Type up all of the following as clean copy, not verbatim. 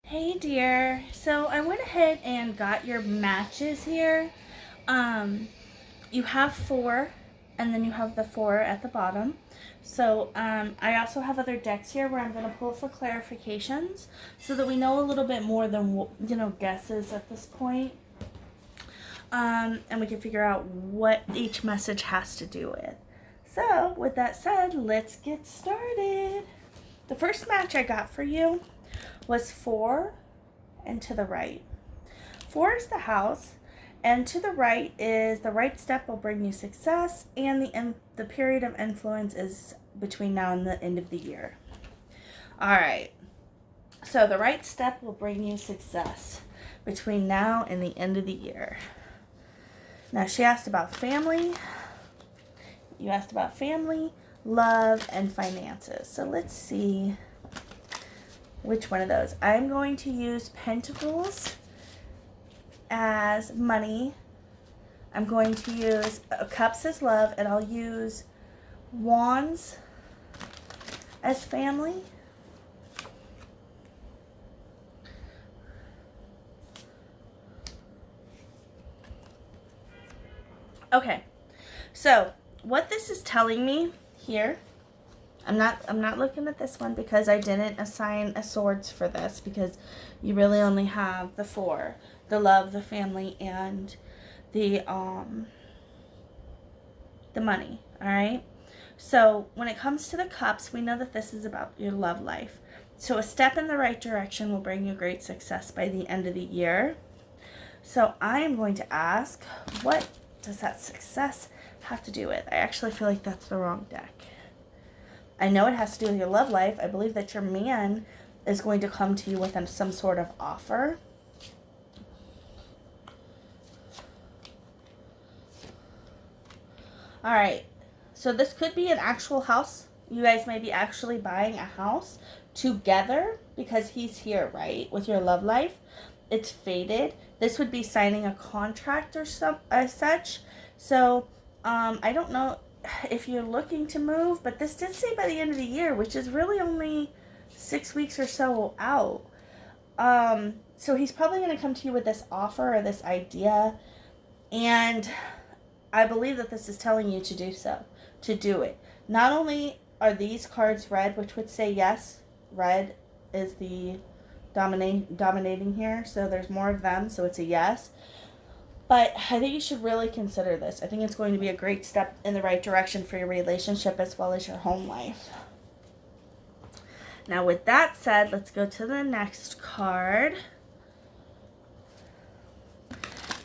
Hey dear, so I went ahead and got your matches here. Um, you have four, and then you have the four at the bottom. So I also have other decks here where I'm going to pull for clarifications so that we know a little bit more than guesses at this point. And we can figure out what each message has to do with. So with that said, let's get started. The first match I got for you was 4 and to the right. 4 is the house, and to the right is the right step will bring you success, and the period of influence is between now and the end of the year. All right. So the right step will bring you success between now and the end of the year. Now she asked about family. You asked about family, love, and finances. So let's see which one of those. I'm going to use Pentacles as money. I'm going to use Cups as love, and I'll use Wands as family. Okay, so what this is telling me here, I'm not looking at this one because I didn't assign a swords for this, because you really only have the 4, the love, the family, and the money. All right. So when it comes to the cups, we know that this is about your love life. So a step in the right direction will bring you great success by the end of the year. So I am going to ask, what does that success have to do with? I actually feel like that's the wrong deck. I know it has to do with your love life. I believe that your man is going to come to you with some sort of offer. All right. So this could be an actual house. You guys may be actually buying a house together because he's here, right? With your love life. It's faded. This would be signing a contract or such. So I don't know if you're looking to move, but this did say by the end of the year, which is really only 6 weeks or so out. So he's probably going to come to you with this offer or this idea, and I believe that this is telling you to do so, to do it. Not only are these cards red, which would say yes, red is the dominating here, so there's more of them, so it's a yes. But I think you should really consider this. I think it's going to be a great step in the right direction for your relationship as well as your home life. Now, with that said, let's go to the next card.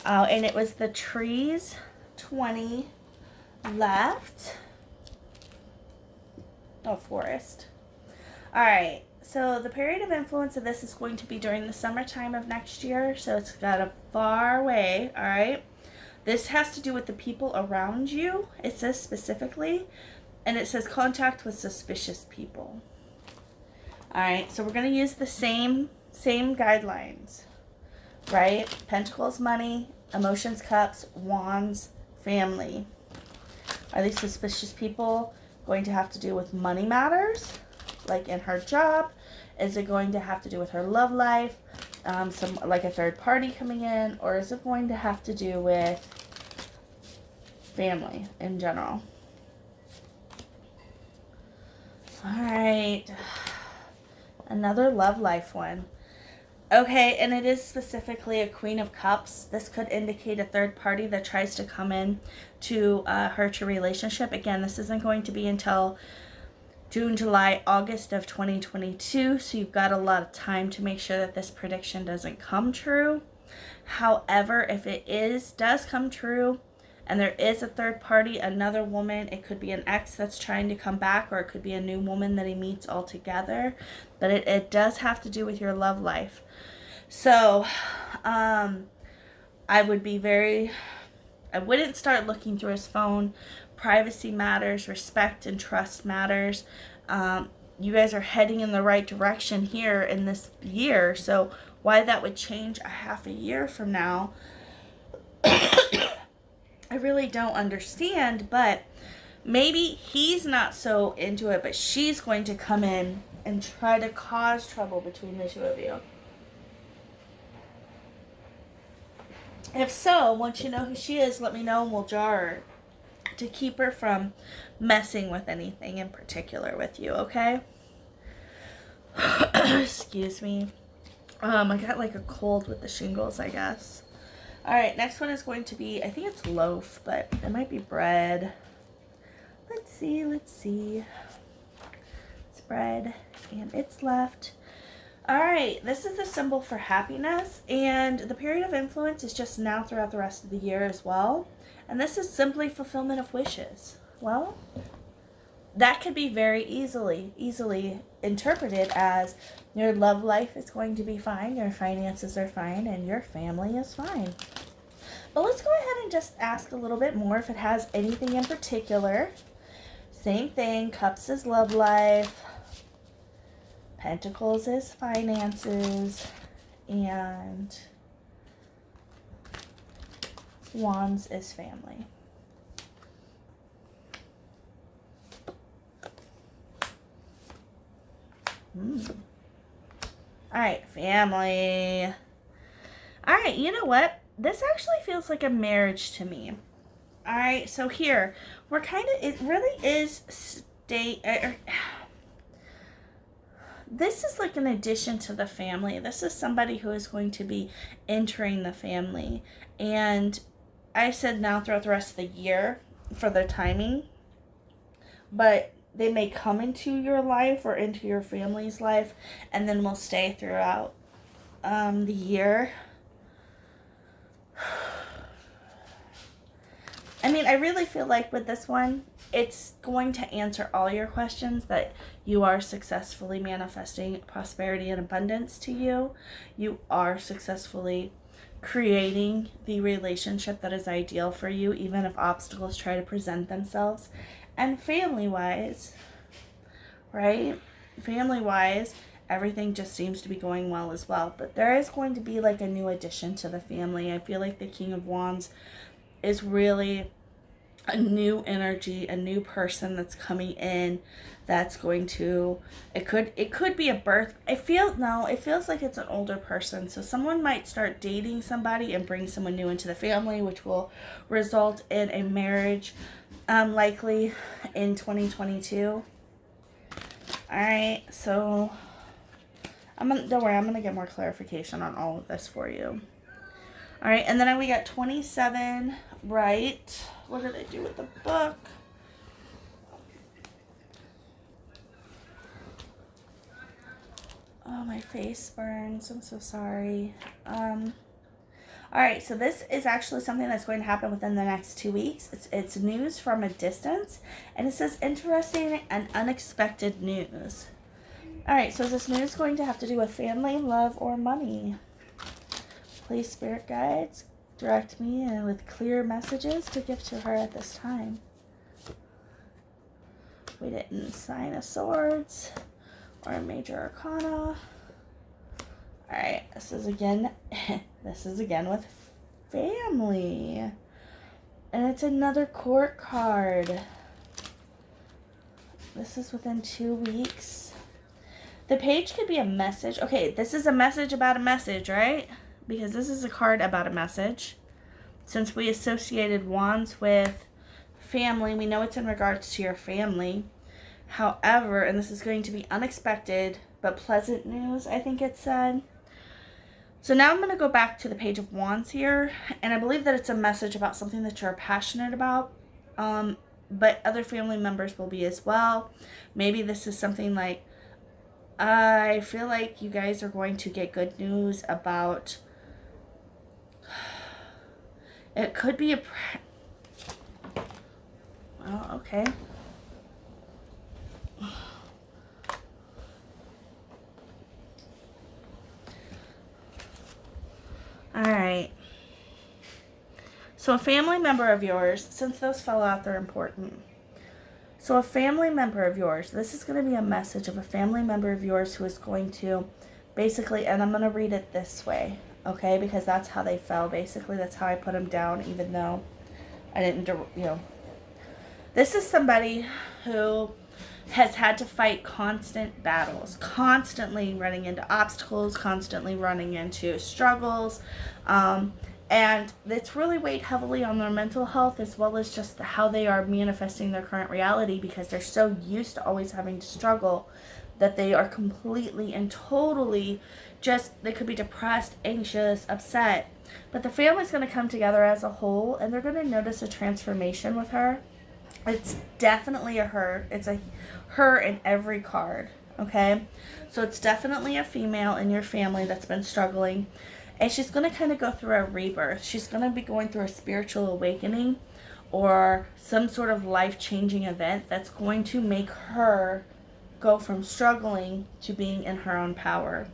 And it was the trees, 20 left. Oh, forest. All right. So the period of influence of this is going to be during the summertime of next year. So it's got a far way. All right. This has to do with the people around you. It says specifically. And it says contact with suspicious people. All right. So we're going to use the same guidelines. Right? Pentacles, money, emotions, cups, wands, family. Are these suspicious people going to have to do with money matters? Like in her job? Is it going to have to do with her love life? Some like a third party coming in? Or is it going to have to do with family in general? Alright. Another love life one. Okay, and it is specifically a Queen of Cups. This could indicate a third party that tries to come in to hurt your relationship. Again, this isn't going to be until June, July, August of 2022. So you've got a lot of time to make sure that this prediction doesn't come true. However, if it does come true, and there is a third party, another woman, it could be an ex that's trying to come back, or it could be a new woman that he meets altogether. But it does have to do with your love life. So, I wouldn't start looking through his phone. Privacy matters, respect and trust matters. You guys are heading in the right direction here in this year. So why that would change a half a year from now, I really don't understand. But maybe he's not so into it, but she's going to come in and try to cause trouble between the two of you. If so, once you know who she is, let me know and we'll jar her to keep her from messing with anything in particular with you, okay? Excuse me. I got like a cold with the shingles, I guess. All right, next one is going to be, I think it's loaf, but it might be bread. Let's see. It's bread and it's left. All right, this is the symbol for happiness, and the period of influence is just now throughout the rest of the year as well. And this is simply fulfillment of wishes. Well, that could be very easily interpreted as your love life is going to be fine, your finances are fine, and your family is fine. But let's go ahead and just ask a little bit more if it has anything in particular. Same thing, cups is love life, pentacles is finances, and wands is family. All right, family. All right, you know what? This actually feels like a marriage to me. All right, so here, we're kind of, it really is this is like an addition to the family. This is somebody who is going to be entering the family. And I said now throughout the rest of the year for the timing, but they may come into your life or into your family's life and then will stay throughout the year. I mean, I really feel like with this one, it's going to answer all your questions, that you are successfully manifesting prosperity and abundance to you. You are successfully creating the relationship that is ideal for you, even if obstacles try to present themselves. And family-wise, right? Family-wise, everything just seems to be going well as well. But there is going to be like a new addition to the family. I feel like the King of Wands is really a new energy, a new person that's coming in that's going to, it could be a birth. It feels like it's an older person. So someone might start dating somebody and bring someone new into the family, which will result in a marriage, likely in 2022. All right, so don't worry, I'm gonna get more clarification on all of this for you. All right, and then we got 27 right. What did I do with the book? Oh, my face burns. I'm so sorry. All right, so this is actually something that's going to happen within the next 2 weeks. It's news from a distance, and it says interesting and unexpected news. All right, so is this news going to have to do with family, love, or money? Please, spirit guides, direct me with clear messages to give to her at this time. We didn't sign a swords or a major arcana. All right, this is again with family. And it's another court card. This is within 2 weeks. The page could be a message. Okay, this is a message about a message, right? Because this is a card about a message. Since we associated wands with family, we know it's in regards to your family. However, and this is going to be unexpected but pleasant news, I think it said. So now I'm going to go back to the Page of Wands here, and I believe that it's a message about something that you're passionate about, but other family members will be as well. Maybe this is something like, I feel like you guys are going to get good news about, it could be well, okay. All right. So a family member of yours, since those fell out, they're important. So a family member of yours, this is going to be a message of a family member of yours who is going to basically, and I'm going to read it this way, okay? Because that's how they fell. Basically, that's how I put them down, even though I didn't, This is somebody who has had to fight constant battles, constantly running into obstacles, constantly running into struggles, And it's really weighed heavily on their mental health, as well as just how they are manifesting their current reality, because they're so used to always having to struggle that they are completely and totally just, they could be depressed, anxious, upset. But the family's going to come together as a whole, and they're going to notice a transformation with her. It's definitely a her. It's a her in every card, okay? So it's definitely a female in your family that's been struggling. And she's going to kind of go through a rebirth. She's going to be going through a spiritual awakening or some sort of life-changing event that's going to make her go from struggling to being in her own power,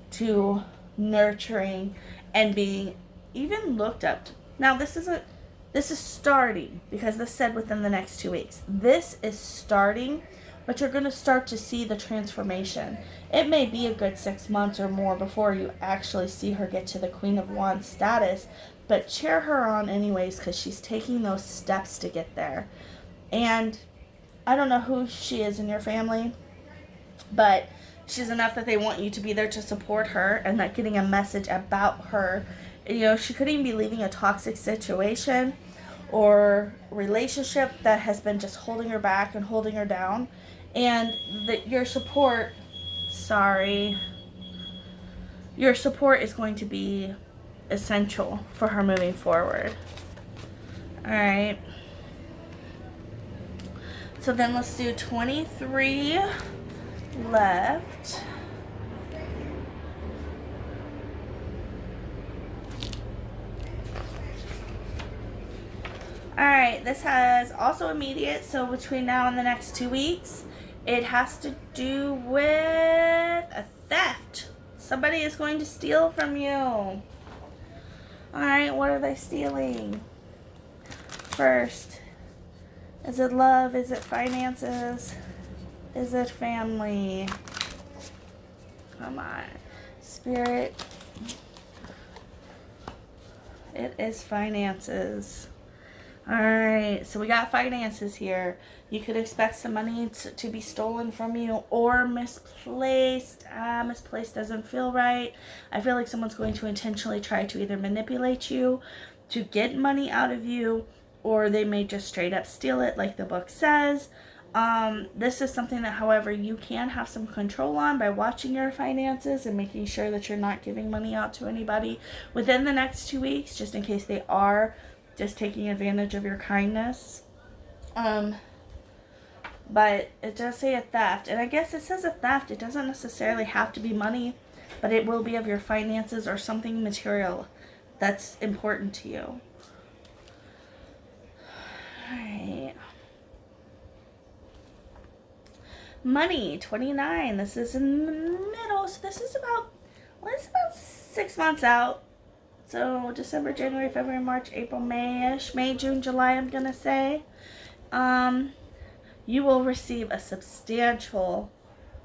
to nurturing and being even looked up to. Now, this is starting, because this said within the next 2 weeks. This is starting, but you're going to start to see the transformation. It may be a good 6 months or more before you actually see her get to the Queen of Wands status, but cheer her on anyways, because she's taking those steps to get there. And I don't know who she is in your family, but she's enough that they want you to be there to support her, and that getting a message about her. You know, she could even be leaving a toxic situation or relationship that has been just holding her back and holding her down. And that your support is going to be essential for her moving forward. Alright. So then let's do 23 left. Alright, this has also immediate, so between now and the next 2 weeks, it has to do with a theft. Somebody is going to steal from you. Alright, what are they stealing? First, is it love? Is it finances? Is it family? Come on. Spirit. It is finances. Alright, so we got finances here. You could expect some money to be stolen from you or misplaced. Misplaced doesn't feel right. I feel like someone's going to intentionally try to either manipulate you to get money out of you, or they may just straight up steal it like the book says. This is something that, however, you can have some control on by watching your finances and making sure that you're not giving money out to anybody within the next 2 weeks, just in case they are just taking advantage of your kindness. But it does say a theft, and I guess it says a theft. It doesn't necessarily have to be money, but it will be of your finances or something material that's important to you. Alright. Money, 29. This is in the middle, so this is about 6 months out. So December, January, February, March, April, May-ish. May, June, July, I'm going to say. You will receive a substantial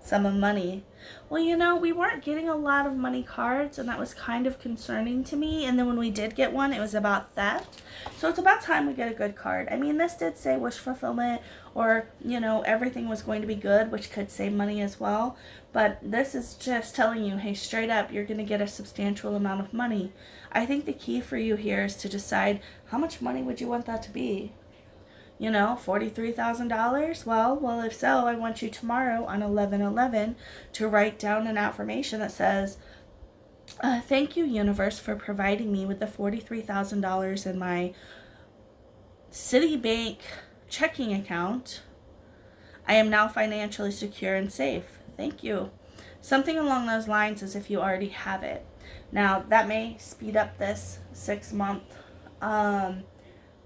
sum of money. Well, you know, we weren't getting a lot of money cards, and that was kind of concerning to me. And then when we did get one, it was about theft. So it's about time we get a good card. I mean, this did say wish fulfillment, or, you know, everything was going to be good, which could say money as well. But this is just telling you, hey, straight up, you're going to get a substantial amount of money. I think the key for you here is to decide, how much money would you want that to be? You know, $43,000? Well, if so, I want you tomorrow on 11/11 to write down an affirmation that says, thank you, universe, for providing me with the $43,000 in my Citibank checking account. I am now financially secure and safe. Thank you. Something along those lines, as if you already have it. Now, that may speed up this 6-month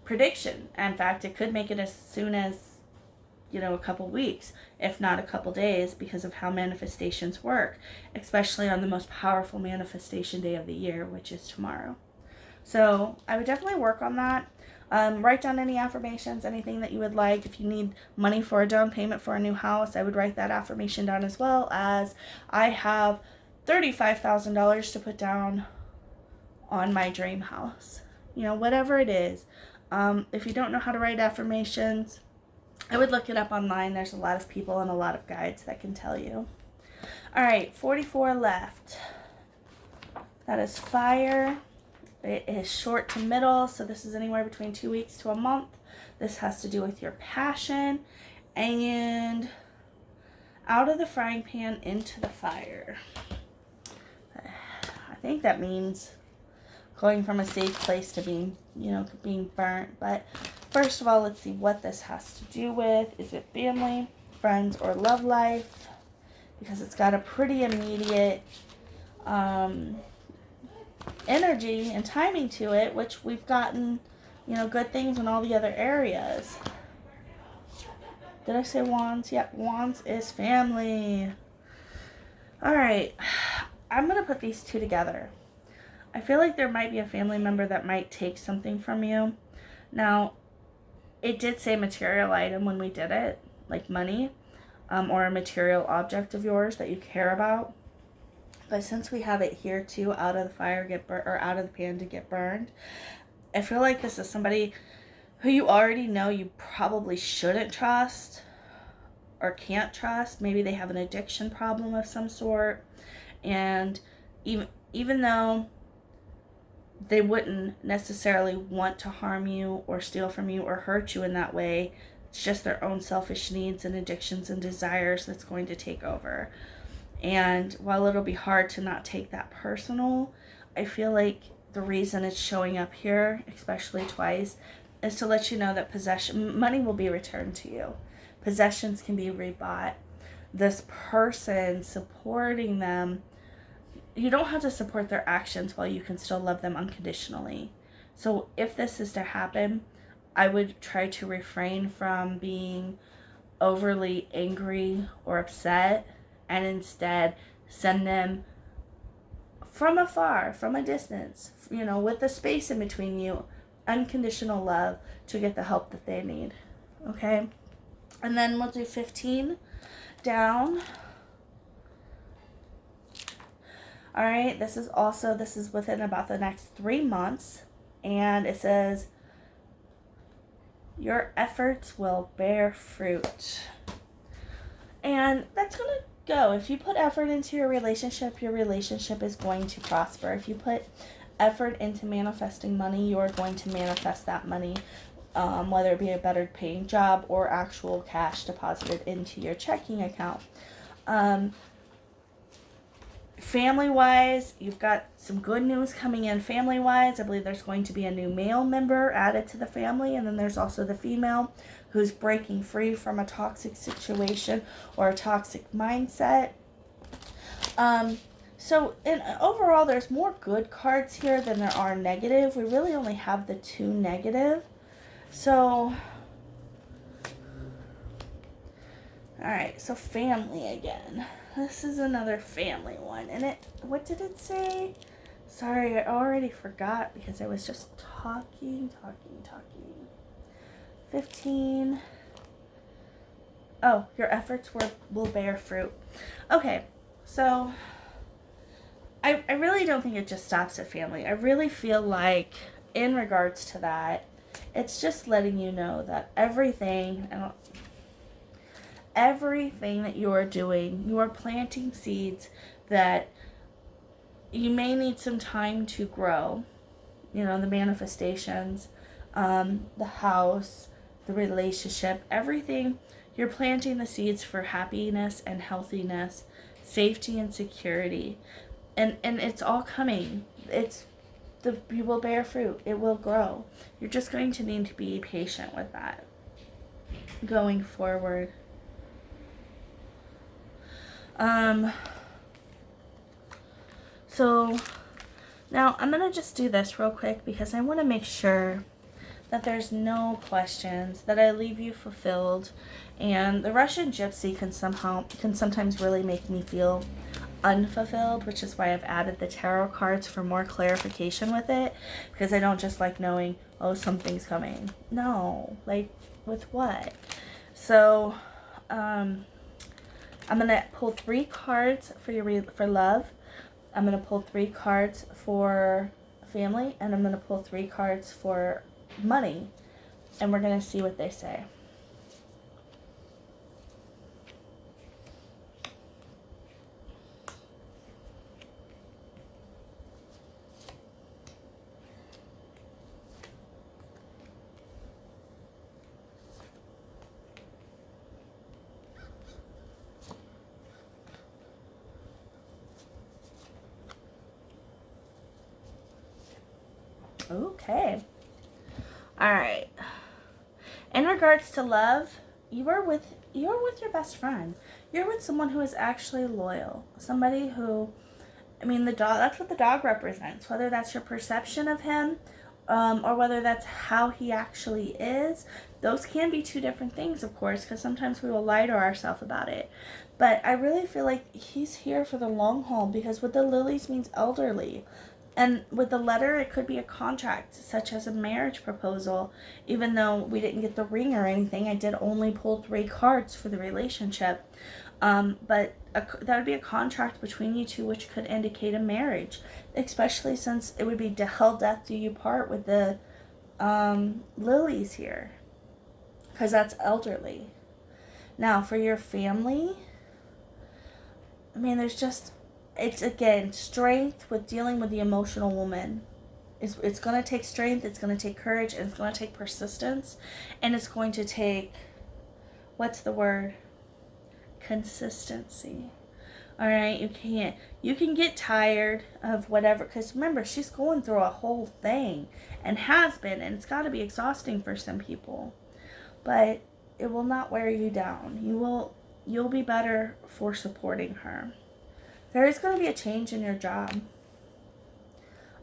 prediction. In fact, it could make it as soon as, you know, a couple weeks, if not a couple days, because of how manifestations work, especially on the most powerful manifestation day of the year, which is tomorrow. So I would definitely work on that. Write down any affirmations, anything that you would like. If you need money for a down payment for a new house, I would write that affirmation down, as well as I have $35,000 to put down on my dream house. You know, whatever it is. If you don't know how to write affirmations, I would look it up online. There's a lot of people and a lot of guides that can tell you. All right, 44 left. That is fire. It is short to middle, so this is anywhere between 2 weeks to a month. This has to do with your passion. And out of the frying pan into the fire. I think that means going from a safe place to being, being burnt. But first of all, let's see what this has to do with. Is it family, friends, or love life? Because it's got a pretty immediate energy and timing to it, which we've gotten, good things in all the other areas. Did I say wands? Yep, wands is family. All right, I'm going to put these two together. I feel like there might be a family member that might take something from you. Now, it did say material item when we did it, like money, or a material object of yours that you care about. But since we have it here too, out of the fire or out of the pan to get burned, I feel like this is somebody who you already know you probably shouldn't trust or can't trust. Maybe they have an addiction problem of some sort, and even though they wouldn't necessarily want to harm you or steal from you or hurt you in that way, it's just their own selfish needs and addictions and desires that's going to take over. And while it'll be hard to not take that personal, I feel like the reason it's showing up here, especially twice, is to let you know that money will be returned to you. Possessions can be rebought. This person, supporting them, you don't have to support their actions while you can still love them unconditionally. So if this is to happen, I would try to refrain from being overly angry or upset, and instead send them from afar, from a distance, with the space in between you, unconditional love to get the help that they need. Okay? And then we'll do 15 down. All right, this is within about the next 3 months, and it says your efforts will bear fruit. And that's going to go. If you put effort into your relationship is going to prosper. If you put effort into manifesting money, you are going to manifest that money, whether it be a better paying job or actual cash deposited into your checking account. Family-wise, you've got some good news coming in family-wise. I believe there's going to be a new male member added to the family, and then there's also the female who's breaking free from a toxic situation or a toxic mindset. So overall, there's more good cards here than there are negative. We really only have the 2 negative. So, alright, so family again. This is another family one. And what did it say? Sorry, I already forgot because I was just talking. 15. Oh, your efforts will bear fruit. Okay, so I really don't think it just stops at family. I really feel like in regards to that, it's just letting you know that everything that you are doing, you are planting seeds that you may need some time to grow. The manifestations, the house, the relationship, everything. You're planting the seeds for happiness and healthiness, safety and security. And it's all coming. You will bear fruit. It will grow. You're just going to need to be patient with that going forward. So now I'm going to just do this real quick because I want to make sure that there's no questions, that I leave you fulfilled. And the Russian Gypsy can sometimes really make me feel unfulfilled, which is why I've added the tarot cards for more clarification with it, because I don't just like knowing, oh, something's coming. No, like with what? So I'm gonna pull 3 cards for love. I'm gonna pull 3 cards for family, and I'm gonna pull 3 cards for money, and we're gonna see what they say. Okay. All right. In regards to love, you're with your best friend. You're with someone who is actually loyal. Somebody who, I mean, the dog, that's what the dog represents. Whether that's your perception of him, or whether that's how he actually is, those can be two different things, of course, because sometimes we will lie to ourselves about it. But I really feel like he's here for the long haul, because with the lilies means elderly. And with the letter, it could be a contract, such as a marriage proposal. Even though we didn't get the ring or anything, I did only pull 3 cards for the relationship. But that would be a contract between you two, which could indicate a marriage, especially since it would be hell death do you part with the lilies here, because that's elderly. Now, for your family, I mean, there's just, it's again strength with dealing with the emotional woman. It's going to take strength, it's going to take courage, and it's going to take persistence, and it's going to take, what's the word? Consistency. All right, you can get tired of whatever, because remember, she's going through a whole thing and has been, and it's got to be exhausting for some people, but it will not wear you down. You'll be better for supporting her. There is going to be a change in your job.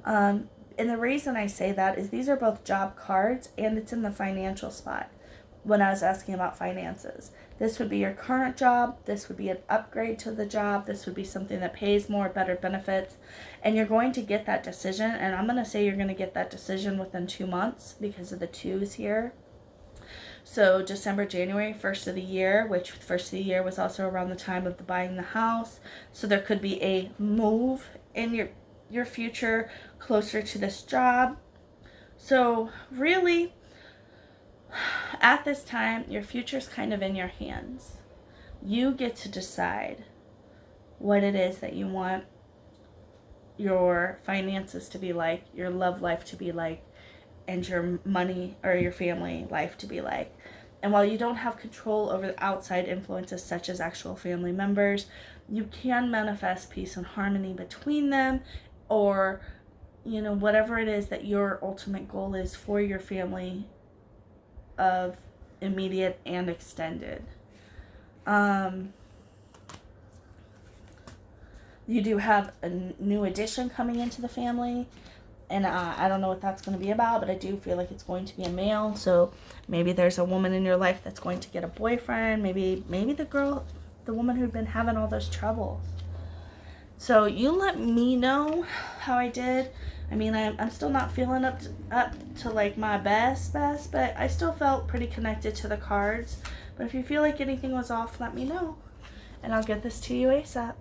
And the reason I say that is these are both job cards, and it's in the financial spot when I was asking about finances. This would be your current job. This would be an upgrade to the job. This would be something that pays more, better benefits. And you're going to get that decision. And I'm going to say you're going to get that decision within 2 months because of the 2s here. So December, January, first of the year, which first of the year was also around the time of the buying the house. So there could be a move in your future closer to this job. So really, at this time, your future's kind of in your hands. You get to decide what it is that you want your finances to be like, your love life to be like, and your money or your family life to be like. And while you don't have control over the outside influences such as actual family members, you can manifest peace and harmony between them, or whatever it is that your ultimate goal is for your family of immediate and extended. You do have a new addition coming into the family, and I don't know what that's going to be about, but I do feel like it's going to be a male. So maybe there's a woman in your life that's going to get a boyfriend. Maybe the woman who'd been having all those troubles. So you let me know how I did. I mean, I'm still not feeling up to like my best, but I still felt pretty connected to the cards. But if you feel like anything was off, let me know, and I'll get this to you ASAP.